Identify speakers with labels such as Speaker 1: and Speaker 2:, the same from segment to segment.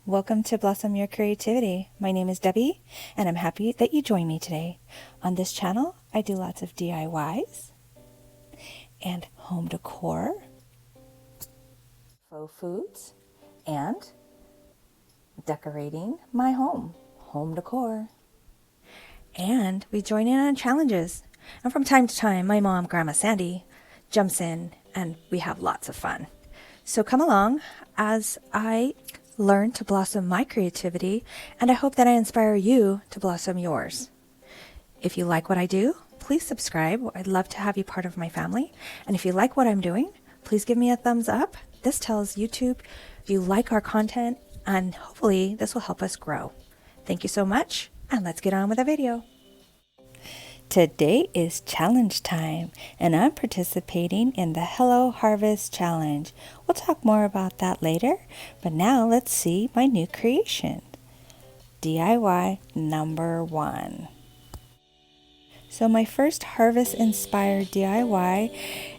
Speaker 1: Welcome to Blossom Your Creativity. My name is Debbie, and I'm happy that you joined me today. On this channel, I do lots of DIYs and home decor, faux foods, and decorating my home decor. And we join in on challenges. And from time to time, my mom, Grandma Sandy, jumps in, and we have lots of fun. So come along as I learn to blossom my creativity, and I hope that I inspire you to blossom yours. If you like what I do, please subscribe. I'd love to have you part of my family. And if you like what I'm doing, please give me a thumbs up. This tells YouTube you like our content, and hopefully this will help us grow. Thank you so much, and let's get on with the video. Today is challenge time, and I'm participating in the Hello Harvest Challenge. We'll talk more about that later, but now let's see my new creation. DIY number 1. So my first harvest-inspired DIY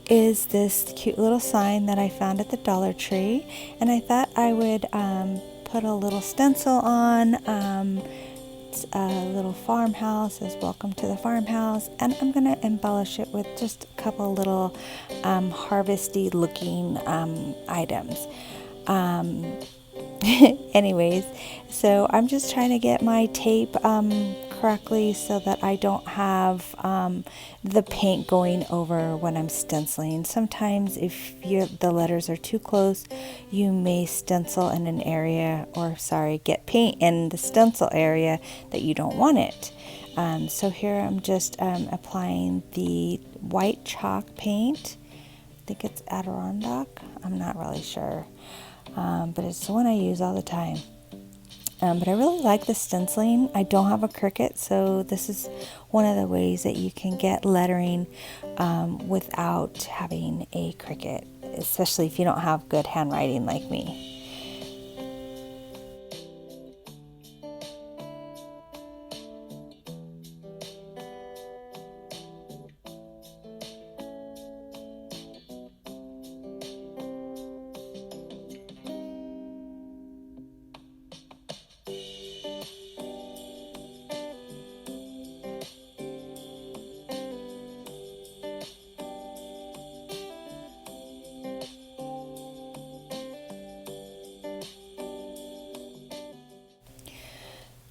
Speaker 1: is this cute little sign that I found at the Dollar Tree, and I thought I would put a little stencil on. A little farmhouse is welcome to the farmhouse, and I'm going to embellish it with just a couple little harvesty looking items. Anyways, so I'm just trying to get my tape correctly so that I don't have the paint going over when I'm stenciling. Sometimes if the letters are too close, you may stencil in an area, get paint in the stencil area that you don't want it. So here I'm just applying the white chalk paint. I think it's Adirondack. I'm not really sure. But it's the one I use all the time. But I really like the stenciling. I don't have a Cricut, so this is one of the ways that you can get lettering without having a Cricut, especially if you don't have good handwriting like me.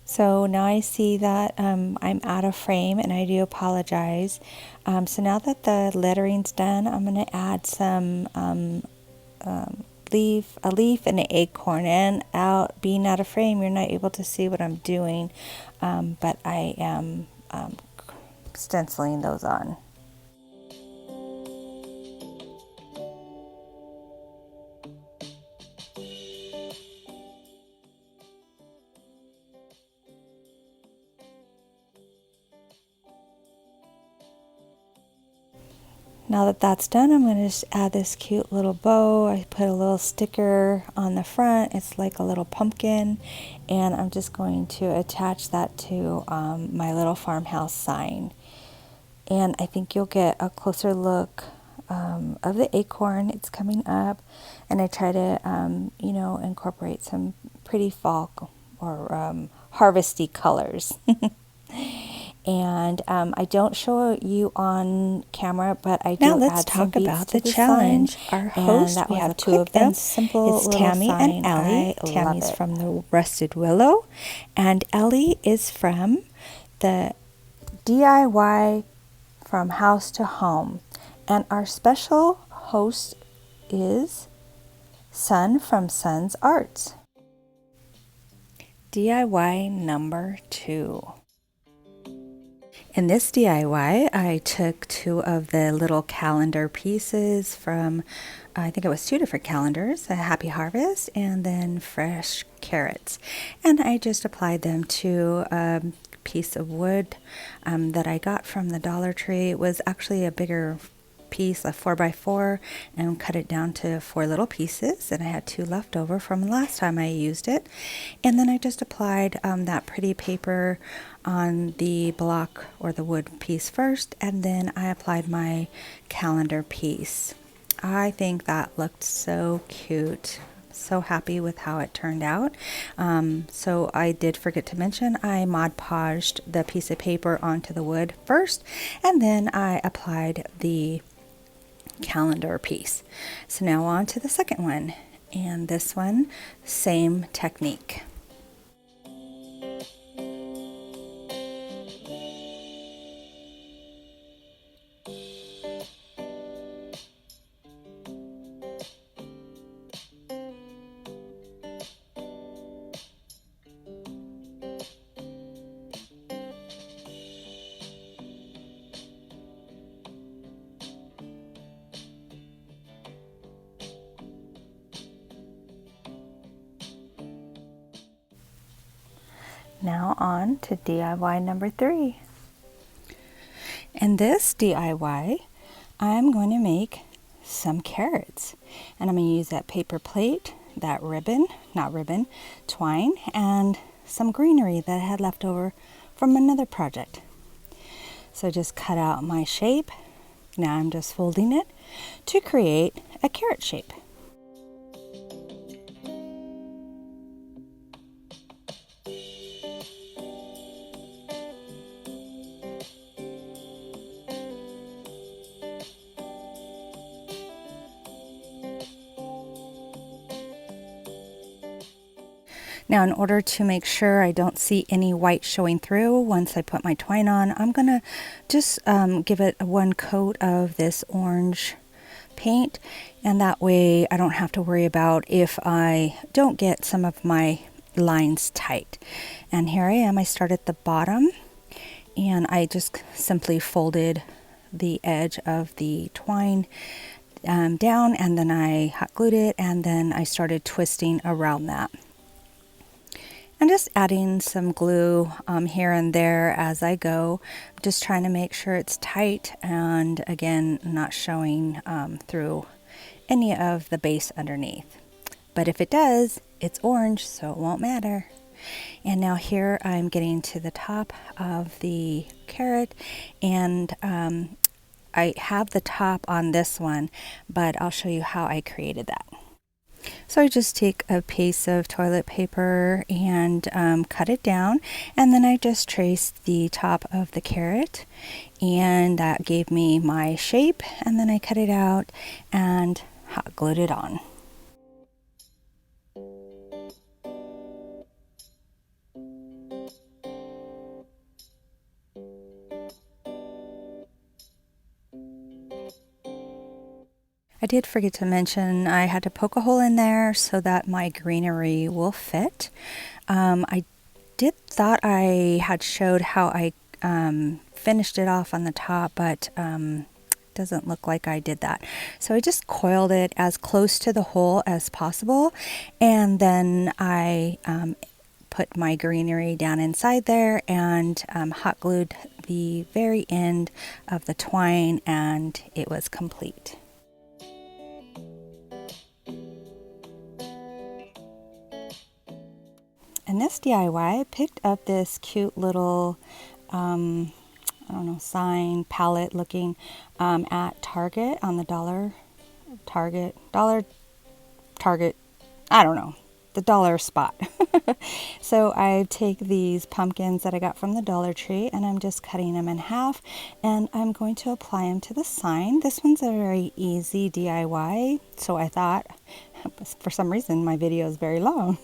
Speaker 1: So now I see that I'm out of frame, and I do apologize. So now that the lettering's done, I'm going to add some a leaf and an acorn. And being out of frame, you're not able to see what I'm doing, but I am stenciling those on. Now that that's done, I'm going to just add this cute little bow. I put a little sticker on the front. It's like a little pumpkin, and I'm just going to attach that to my little farmhouse sign. And I think you'll get a closer look of the acorn. It's coming up, and I try to, incorporate some pretty fall or harvesty colors. And I don't show you on camera, but I do
Speaker 2: now let's
Speaker 1: add
Speaker 2: talk
Speaker 1: some beads
Speaker 2: about
Speaker 1: to
Speaker 2: the challenge. Our host,
Speaker 1: that
Speaker 2: we have
Speaker 1: a
Speaker 2: two of them.
Speaker 1: Simple
Speaker 2: It's Tammy and Ellie. Tammy's from the Rusted Willow, and Ellie is from
Speaker 1: the DIY from house to home. And our special host is Sun from Sun's Arts. DIY number 2. In this DIY, I took 2 of the little calendar pieces from, I think it was 2 different calendars, a Happy Harvest and then fresh carrots. And I just applied them to a piece of wood that I got from the Dollar Tree. It was actually a bigger piece, a 4x4, and cut it down to 4 little pieces, and I had 2 left over from the last time I used it. And then I just applied that pretty paper on the block or the wood piece first, and then I applied my calendar piece. I think that looked so cute.
Speaker 2: so happy with how it turned out. So I did forget to mention I Mod Podged the piece of paper onto the wood first, and then I applied the calendar piece. So now on to the second one, and this one, same technique. Now on to DIY number 3. In this DIY, I'm going to make some carrots. And I'm going to use that paper plate, that twine, and some greenery that I had left over from another project. So just cut out my shape. Now I'm just folding it to create a carrot shape. Now, in order to make sure I don't see any white showing through once I put my twine on, I'm going to just give it one coat of this orange paint, and that way I don't have to worry about if I don't get some of my lines tight. And here I am. I start at the bottom, and I just simply folded the edge of the twine down, and then I hot glued it, and then I started twisting around that. I'm just adding some glue here and there as I go, just trying to make sure it's tight and again not showing through any of the base underneath. But if it does, it's orange, so it won't matter. And now here I'm getting to the top of the carrot, and I have the top on this one, but I'll show you how I created that. So I just take a piece of toilet paper and cut it down, and then I just traced the top of the carrot, and that gave me my shape, and then I cut it out and hot glued it on. I did forget to mention I had to poke a hole in there so that my greenery will fit. I thought I had showed how I finished it off on the top, but doesn't look like I did that. So I just coiled it as close to the hole as possible, and then I put my greenery down inside there and hot glued the very end of the twine, and it was complete. In this DIY, I picked up this cute little, sign, palette looking at Target on the Target, I don't know, the dollar spot. So I take these pumpkins that I got from the Dollar Tree, and I'm just cutting them in half, and I'm going to apply them to the sign. This one's a very easy DIY, so I thought, for some reason, my video is very long.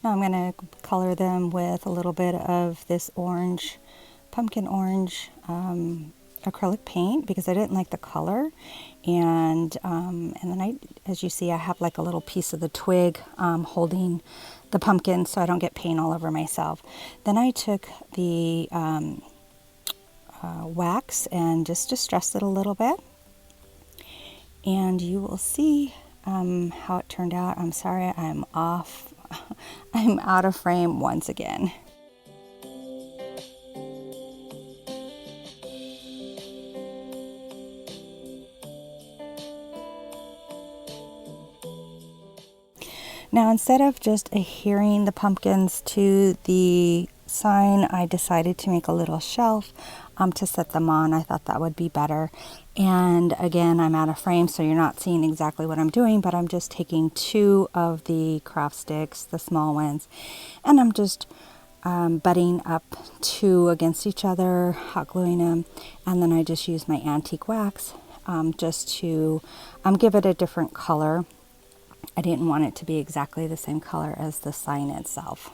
Speaker 2: Now I'm going to color them with a little bit of this orange, pumpkin orange. acrylic paint because I didn't like the color. And then as you see, I have like a little piece of the twig holding the pumpkin so I don't get paint all over myself. Then I took the wax and just distressed it a little bit. And you will see how it turned out. I'm sorry, I'm off. I'm out of frame once again. Now, instead of just adhering the pumpkins to the sign, I decided to make a little shelf to set them on. I thought that would be better. And again, I'm out of frame, so you're not seeing exactly what I'm doing, but I'm just taking 2 of the craft sticks, the small ones, and I'm just butting up 2 against each other, hot gluing them, and then I just use my antique wax just to give it a different color. I didn't want it to be exactly the same color as the sign itself.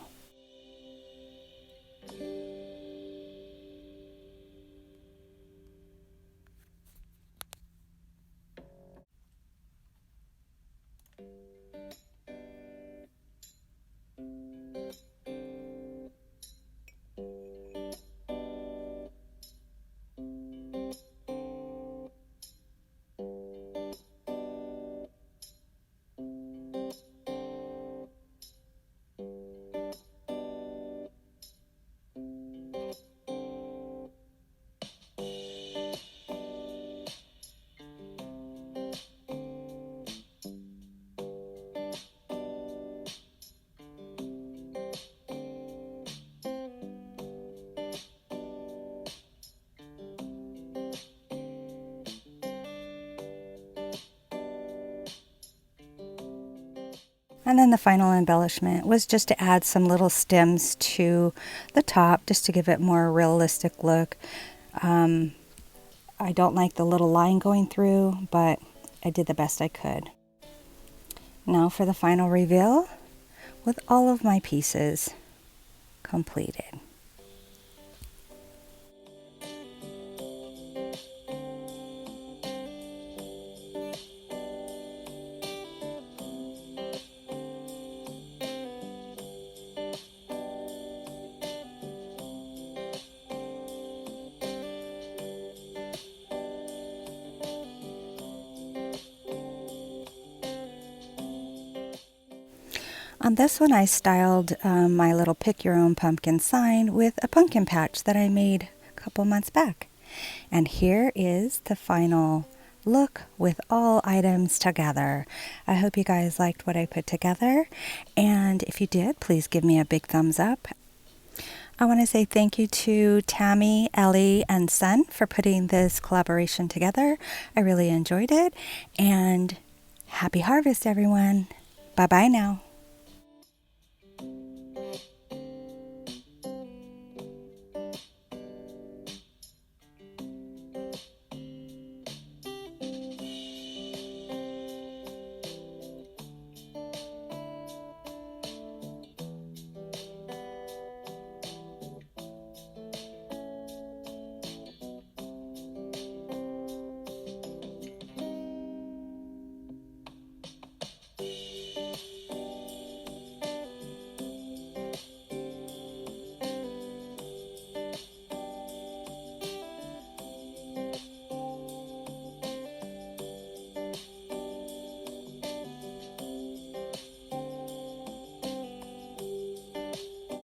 Speaker 2: And then the final embellishment was just to add some little stems to the top, just to give it more realistic look. I don't like the little line going through, but I did the best I could. Now for the final reveal, with all of my pieces completed. On this one, I styled my little pick your own pumpkin sign with a pumpkin patch that I made a couple months back. And here is the final look with all items together. I hope you guys liked what I put together. And if you did, please give me a big thumbs up. I want to say thank you to Tammy, Ellie, and Son for putting this collaboration together. I really enjoyed it. And happy harvest, everyone. Bye-bye now.